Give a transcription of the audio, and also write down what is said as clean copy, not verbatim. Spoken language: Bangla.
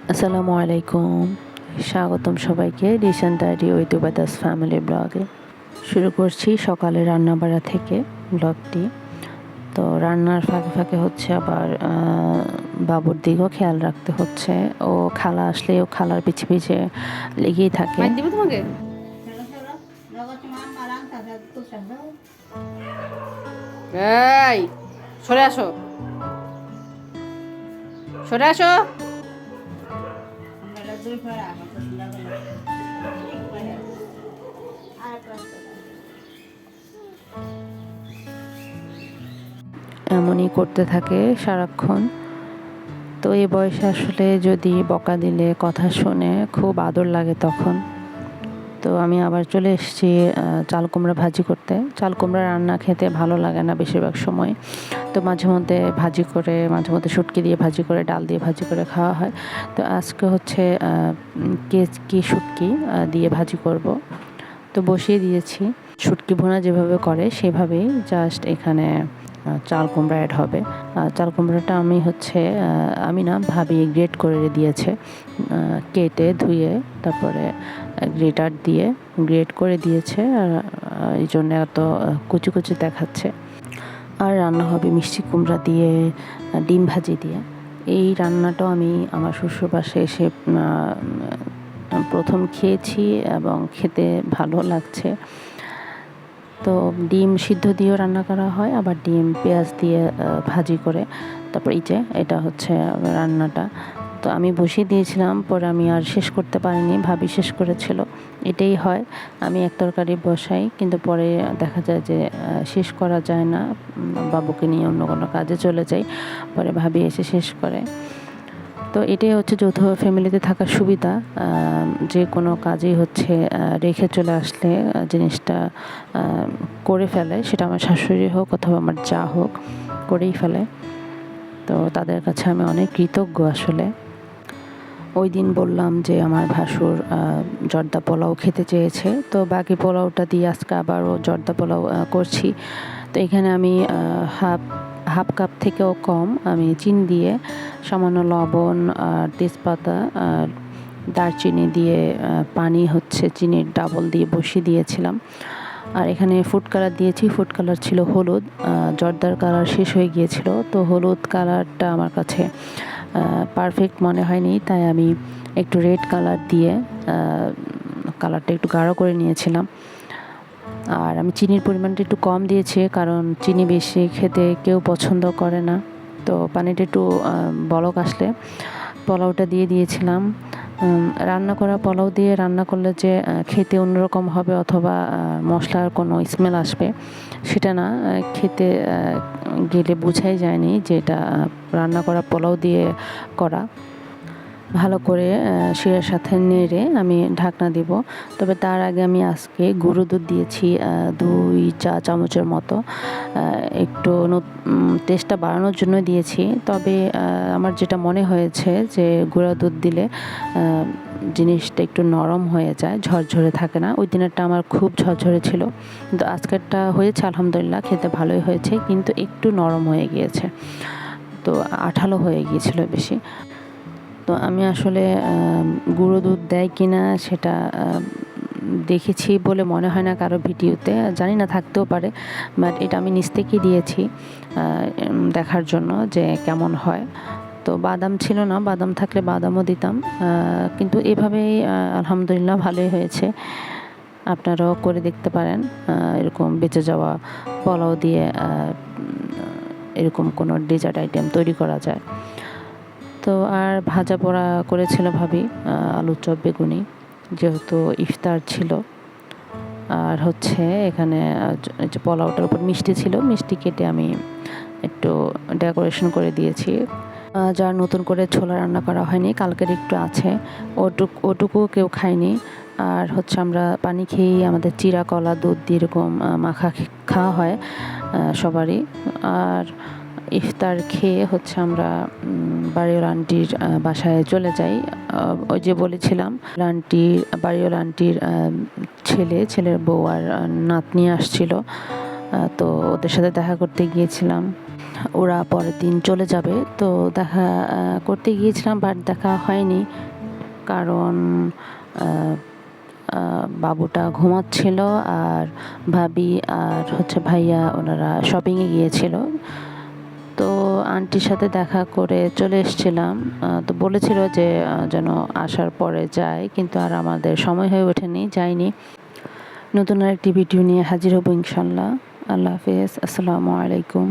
আসসালামু আলাইকুম, স্বাগতম সবাইকে রিসেন ডায়েরি উইথ উবাদাস ফ্যামিলি ব্লগে। শুরু করছি সকালে রান্নাবাড়া থেকে ব্লগটি। তো রান্নার ফাঁকে ফাঁকে হচ্ছে আবার বাবুর দিকেও খেয়াল রাখতে হচ্ছে। ও খালা আসলে ও খালার পিছে পিছে লেগেই থাকে। দিব তোমাকে এই সরে আসো, সরে আসো। এমনই করতে থাকে সারাক্ষণ। তো এই বয়সে আসলে যদি বকা দিলে কথা শুনে খুব আদর লাগে তখন। তো আমি আবার চলে এসেছি চাল কুমড়া ভাজি করতে। চাল কুমড়া রান্না খেতে ভালো লাগে না বেশিরভাগ সময়। তো মাঝে মধ্যে ভাজি করে, মাঝে মধ্যে শুটকি দিয়ে ভাজি করে, ডাল দিয়ে ভাজি করে খাওয়া হয়। তো আজকে হচ্ছে কি শুটকি দিয়ে ভাজি করব। তো বসিয়ে দিয়েছি। শুটকি ভুনা যেভাবে করে সেভাবেই, জাস্ট এখানে চাল কুমড়া অ্যাড হবে। চাল কুমড়াটা আমি না ভাবি গ্রেট করে দিয়েছে, কেটে ধুয়ে তারপরে গ্রেটার দিয়ে গ্রেট করে দিয়েছে। আর এই জন্য এত কুচি কুচি দেখাচ্ছে। আর রান্না হবে মিষ্টি কুমড়া দিয়ে, ডিম ভাজি দিয়ে। এই রান্নাটাও আমি আমার শ্বশুর বাসায় এসে প্রথম খেয়েছি এবং খেতে ভালো লাগছে। তো ডিম সিদ্ধ দিয়েও রান্না করা হয়, আবার ডিম পেঁয়াজ দিয়ে ভাজি করে। তারপর এটা হচ্ছে রান্নাটা। তো আমি বসিয়ে দিয়েছিলাম, পরে আমি আর শেষ করতে পারিনি, ভাবি শেষ করেছিল। এটাই হয়, আমি এক তরকারি বসাই কিন্তু পরে দেখা যায় যে শেষ করা যায় না, বাবুকে নিয়ে অন্য কোনো কাজে চলে যাই, পরে ভাবি এসে শেষ করে। তো এটাই হচ্ছে যৌথ ফ্যামিলিতে থাকার সুবিধা। যে কোনো কাজেই হচ্ছে রেখে চলে আসলে জিনিসটা করে ফেলে, সেটা আমার শাশুড়ি হোক অথবা আমার যা হোক, করেই ফেলে। তো তাদের কাছে আমি অনেক কৃতজ্ঞ আসলে। ওই দিন বললাম যে আমার ভাসুর জর্দা পোলাও খেতে চেয়েছে, তো বাকি পোলাওটা দিয়ে আজকে আবারও জর্দা পোলাও করছি। তো এখানে আমি হাফ কাপ থেকেও কম আমি চিনি দিয়ে, সামান্য লবণ আর তেজপাতা আর দারচিনি দিয়ে পানি হচ্ছে চিনির ডাবল দিয়ে বসিয়ে দিয়েছিলাম। আর এখানে ফুড কালার দিয়েছি। ফুড কালার ছিল হলুদ, জর্দার কালার শেষ হয়ে গিয়েছিল, তো হলুদ কালারটা আমার কাছে পারফেক্ট মনে হয়নি, তাই আমি একটু রেড কালার দিয়ে কালারটা একটু গাঢ় করে নিয়েছিলাম। আর আমি চিনির পরিমাণটা একটু কম দিয়েছি, কারণ চিনি বেশি খেতে কেউ পছন্দ করে না। তো পানিটা একটু বলক আসলে পোলাওটা দিয়ে দিয়েছিলাম। রান্না করা পোলাও দিয়ে রান্না করলে যে খেতে অন্যরকম হবে অথবা মশলার কোনো স্মেল আসবে, সেটা না, খেতে গেলে বোঝাই যায়নি যে এটা রান্না করা পোলাও দিয়ে করা। ভালো করে শিরার সাথে নেড়ে আমি ঢাকনা দিব। তবে তার আগে আমি আজকে গুঁড়ো দুধ দিয়েছি 2 চা চামচের মতো। একটু টেস্টটা বাড়ানোর জন্য দিয়েছি। তবে আমার যেটা মনে হয়েছে যে গুঁড়া দুধ দিলে জিনিসটা একটু নরম হয়ে যায়, ঝরঝরে থাকে না। ওই দিনেরটা আমার খুব ঝরঝরে ছিল, কিন্তু আজকেরটা হয়েছে আলহামদুলিল্লাহ, খেতে ভালোই হয়েছে, কিন্তু একটু নরম হয়ে গিয়েছে, তো আঠালো হয়ে গিয়েছিল বেশি। তো আমি আসলে গুঁড়ো দুধ দেয় কিনা সেটা দেখেছি বলে মনে হয় না কারো ভিডিওতে, জানি না, থাকতেও পারে, বাট এটা আমি নিচ থেকেই দিয়েছি দেখার জন্য যে কেমন হয়। তো বাদাম ছিল না, বাদাম থাকলে বাদামও দিতাম, কিন্তু এভাবেই আলহামদুলিল্লাহ ভালোই হয়েছে। আপনারাও করে দেখতে পারেন, এরকম বেঁচে যাওয়া পোলাও দিয়ে এরকম কোনো ডেজার্ট আইটেম তৈরি করা যায়। তো আর ভাজা পোড়া করেছিল ভাবি, আলুর চপ বেগুনি, যেহেতু ইফতার ছিল। আর হচ্ছে এখানে যে পোলাওটার উপর মিষ্টি ছিল, মিষ্টি কেটে আমি একটু ডেকোরেশন করে দিয়েছি। যার নতুন করে ছোলা রান্না করা হয়নি, কালকের একটু আছে, ওটুকু কেউ খায়নি। আর হচ্ছে আমরা পানি খেয়েই আমাদের চিরা কলা দুধ দিয়ে এরকম মাখা খাওয়া হয় সবারই। আর ইফতার খেয়ে হচ্ছে আমরা বাড়িওয়ালা আন্টির বাসায় চলে যাই। ওই যে বলেছিলাম, বাড়িওয়ালা আন্টির ছেলের বউ আর নাতনি আসছিল, তো ওদের সাথে দেখা করতে গিয়েছিলাম। ওরা পরের দিন চলে যাবে। তো দেখা করতে গিয়েছিলাম, বাট দেখা হয়নি, কারণ বাবুটা ঘুমাচ্ছিল আর ভাবি আর হচ্ছে ভাইয়া ওনারা শপিংয়ে গিয়েছিল। তো আন্টির সাথে দেখা করে চলে এসেছিলাম। তো বলেছিল যে যেন আসার পরে যায়, কিন্তু আর আমাদের সময় হয়ে ওঠেনি, যাইনি। নতুন আরেকটি ভিডিও নিয়ে হাজির হব ইনশাল্লাহ। আল্লাহ হাফেজ, আসসালামু আলাইকুম।